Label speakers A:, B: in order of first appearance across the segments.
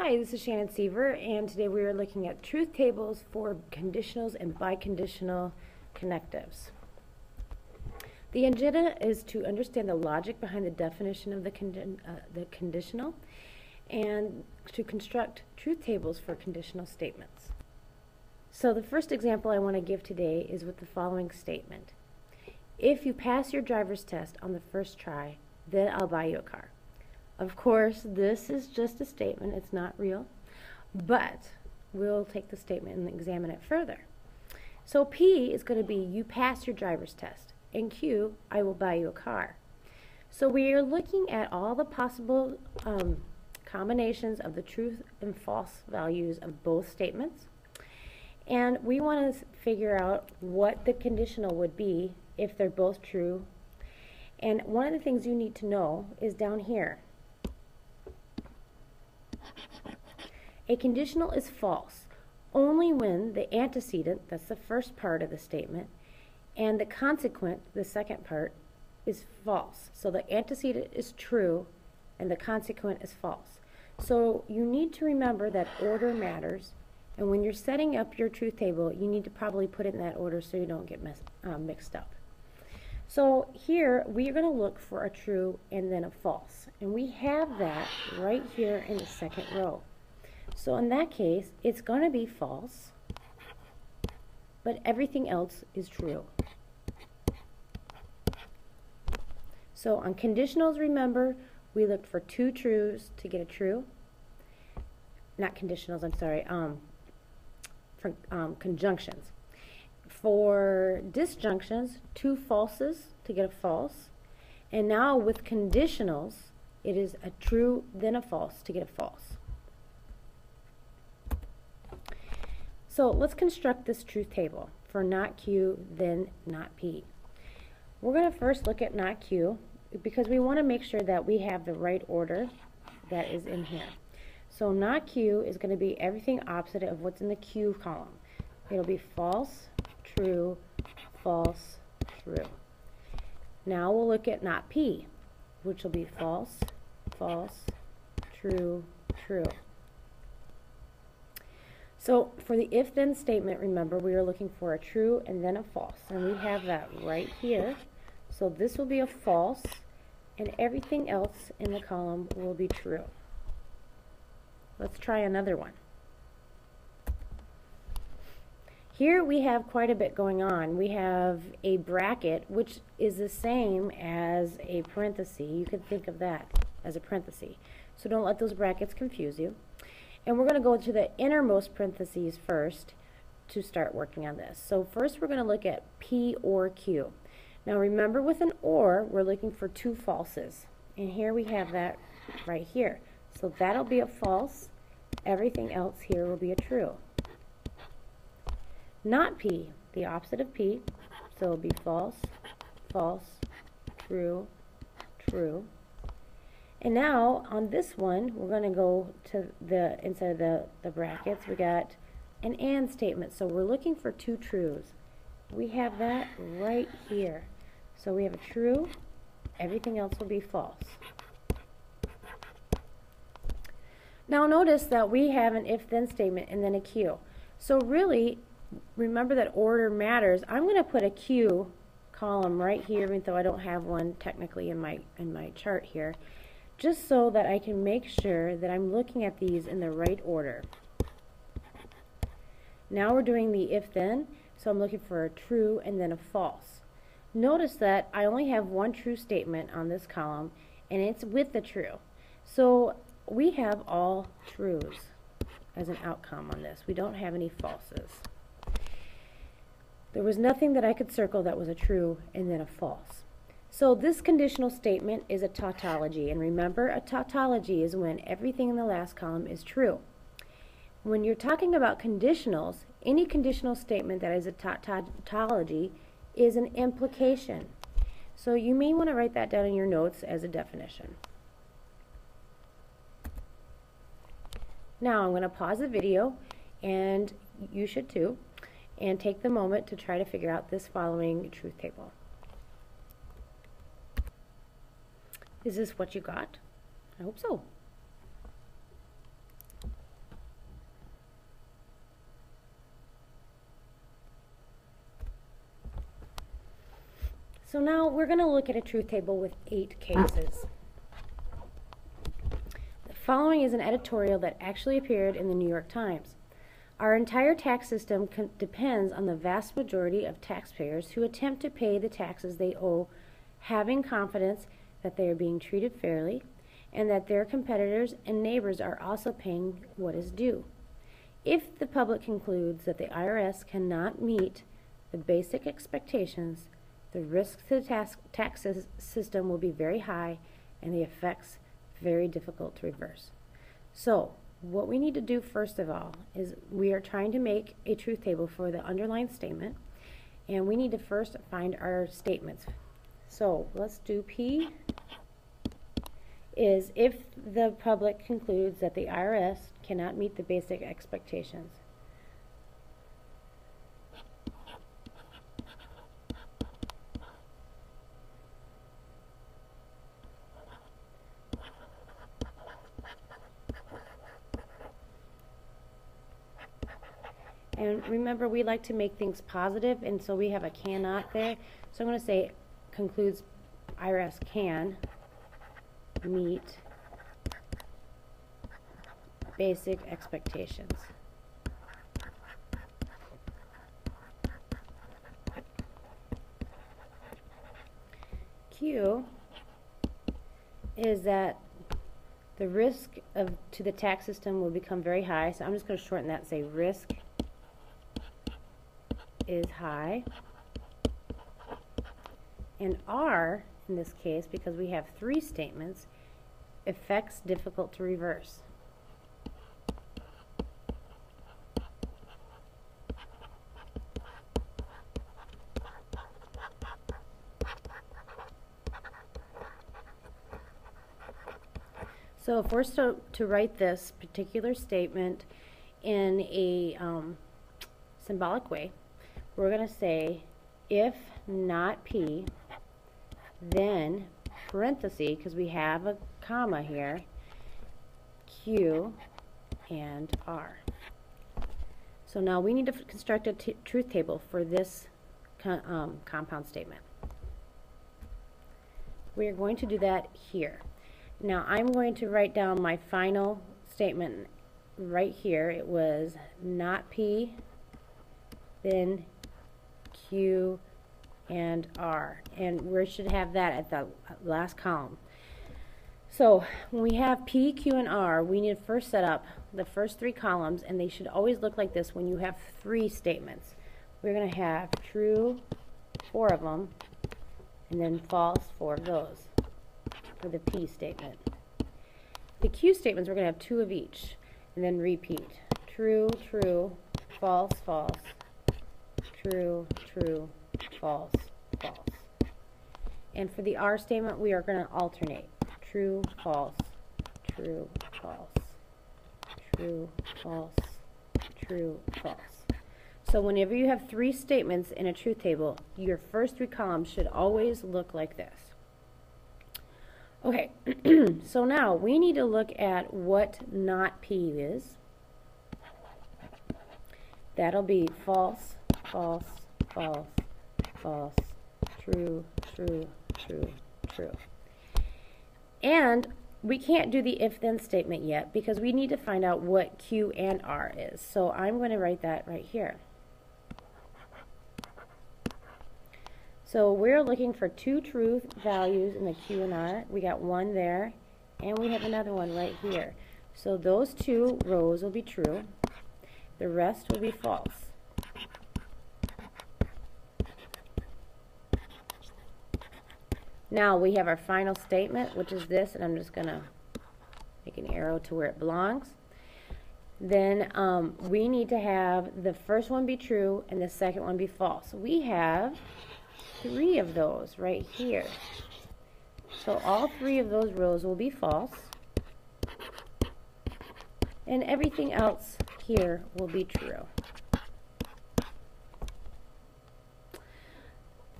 A: Hi, this is Shannon Seaver, and today we are looking at truth tables for conditionals and biconditional connectives. The agenda is to understand the logic behind the definition of the conditional and to construct truth tables for conditional statements. So the first example I want to give today is with the following statement. If you pass your driver's test on the first try, then I'll buy you a car. Of course, this is just a statement, it's not real, but we'll take the statement and examine it further. So P is going to be you pass your driver's test, and Q, I will buy you a car. So we are looking at all the possible combinations of the truth and false values of both statements, and we want to figure out what the conditional would be if they're both true. And one of the things you need to know is down here. A conditional is false only when the antecedent, that's the first part of the statement, and the consequent, the second part, is false. So the antecedent is true and the consequent is false. So you need to remember that order matters, and when you're setting up your truth table, you need to probably put it in that order so you don't get mixed up. So here we are going to look for a true and then a false, and we have that right here in the second row. So in that case, it's going to be false, but everything else is true. So on conditionals, remember, we looked for two trues to get a true. Not conditionals, I'm sorry, for conjunctions. For disjunctions, two falses to get a false. And now with conditionals, it is a true, then a false to get a false. So let's construct this truth table for not Q, then not P. We're going to first look at not Q because we want to make sure that we have the right order that is in here. So not Q is going to be everything opposite of what's in the Q column. It'll be false, true, false, true. Now we'll look at not P, which will be false, false, true, true. So for the if-then statement, remember, we are looking for a true and then a false. And we have that right here. So this will be a false, and everything else in the column will be true. Let's try another one. Here we have quite a bit going on. We have a bracket, which is the same as a parenthesis. You could think of that as a parenthesis. So don't let those brackets confuse you. And we're going to go to the innermost parentheses first to start working on this. So first we're going to look at P or Q. Now remember, with an or, we're looking for two falses. And here we have that right here. So that'll be a false. Everything else here will be a true. Not P, the opposite of P. So it'll be false, false, true, true. And now on this one, we're going to go to the inside of the brackets. We got an and statement. So we're looking for two trues. We have that right here. So we have a true. Everything else will be false. Now notice that we have an if-then statement and then a Q. So really, remember that order matters. I'm going to put a Q column right here, even though I don't have one technically in my chart here, just so that I can make sure that I'm looking at these in the right order. Now we're doing the if-then, so I'm looking for a true and then a false. Notice that I only have one true statement on this column, and it's with the true. So we have all trues as an outcome on this. We don't have any falses. There was nothing that I could circle that was a true and then a false. So this conditional statement is a tautology, and remember, a tautology is when everything in the last column is true. When you're talking about conditionals, any conditional statement that is a tautology is an implication. So you may want to write that down in your notes as a definition. Now I'm going to pause the video, and you should too, and take the moment to try to figure out this following truth table. Is this what you got? I hope so. So now we're going to look at a truth table with 8 cases. The following is an editorial that actually appeared in the New York Times. Our entire tax system depends on the vast majority of taxpayers who attempt to pay the taxes they owe, having confidence that they are being treated fairly and that their competitors and neighbors are also paying what is due. If the public concludes that the IRS cannot meet the basic expectations, the risks to the tax system will be very high and the effects very difficult to reverse. So, what we need to do first of all is we are trying to make a truth table for the underlying statement, and we need to first find our statements. So, let's do P is if the public concludes that the IRS cannot meet the basic expectations. And remember, we like to make things positive, and so we have a cannot there. So I'm going to say concludes IRS can meet basic expectations. Q is that the risk to the tax system will become very high. So I'm just going to shorten that and say risk is high. And R, in this case, because we have 3 statements, effects difficult to reverse. So if we're to write this particular statement in a symbolic way, we're going to say if not P, then parenthesis, because we have a comma here, Q and R. So now we need to construct a truth table for this compound statement. We are going to do that here. Now I'm going to write down my final statement right here. It was not P, then Q and R, and we should have that at the last column. So when we have P, Q, and R, we need to first set up the first 3 columns, and they should always look like this when you have 3 statements. We're going to have true 4 of them, and then false 4 of those for the P statement. The Q statements, we're going to have 2 of each, and then repeat. True, true, false, false, true, true, false, false. And for the R statement, we are going to alternate. True, false, true, false, true, false, true, false. So whenever you have 3 statements in a truth table, your first 3 columns should always look like this. Okay, so now we need to look at what not P is. That'll be false, false, false, false, true, true, true, true. And we can't do the if-then statement yet because we need to find out what Q and R is. So I'm going to write that right here. So we're looking for 2 true values in the Q and R. We got 1 there, and we have another one right here. So those 2 rows will be true. The rest will be false. Now we have our final statement, which is this, and I'm just going to make an arrow to where it belongs. Then we need to have the first one be true and the second one be false. We have 3 of those right here. So all 3 of those rows will be false, and everything else here will be true.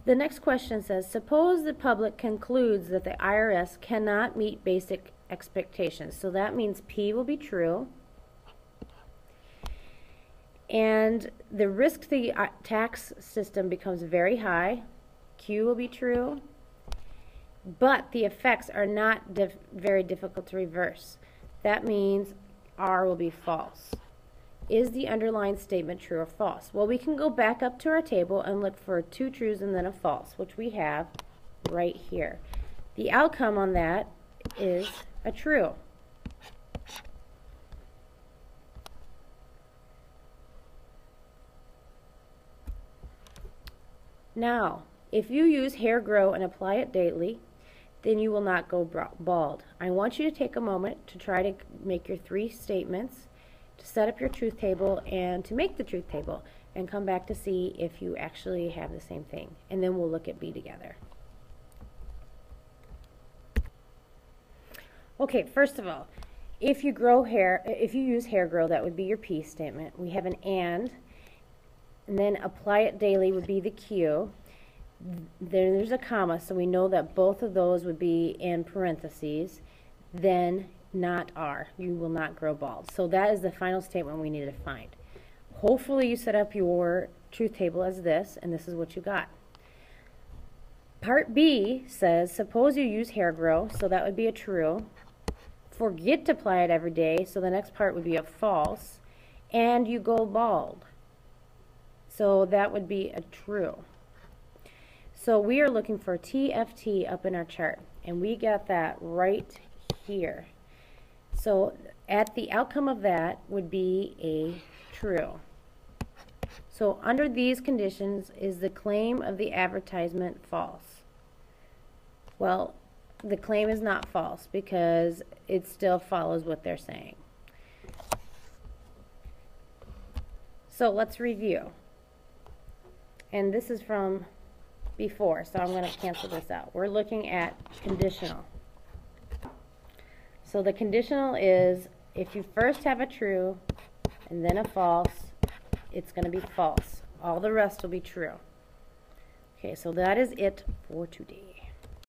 A: The next question says, suppose the public concludes that the IRS cannot meet basic expectations. So that means P will be true, and the risk to the tax system becomes very high, Q will be true, but the effects are not very difficult to reverse. That means R will be false. Is the underlying statement true or false? Well, we can go back up to our table and look for 2 trues and then a false, which we have right here. The outcome on that is a true. Now, if you use hair grow and apply it daily, then you will not go bald. I want you to take a moment to try to make your 3 statements, to set up your truth table, and to make the truth table, and come back to see if you actually have the same thing. And then we'll look at B together. Okay, first of all, if you use hair grow, that would be your P statement. We have an and then apply it daily would be the Q. There's a comma, so we know that both of those would be in parentheses. Then not R. You will not grow bald. So that is the final statement we need to find. Hopefully you set up your truth table as this, and this is what you got. Part B says, suppose you use hair grow, so that would be a true. Forget to apply it every day, so the next part would be a false. And you go bald. So that would be a true. So we are looking for TFT up in our chart, and we got that right here. So at the outcome of that would be a true. So under these conditions, is the claim of the advertisement false? Well, the claim is not false because it still follows what they're saying. So let's review. And this is from before, so I'm going to cancel this out. We're looking at conditional. So the conditional is if you first have a true and then a false, it's going to be false. All the rest will be true. Okay, so that is it for today.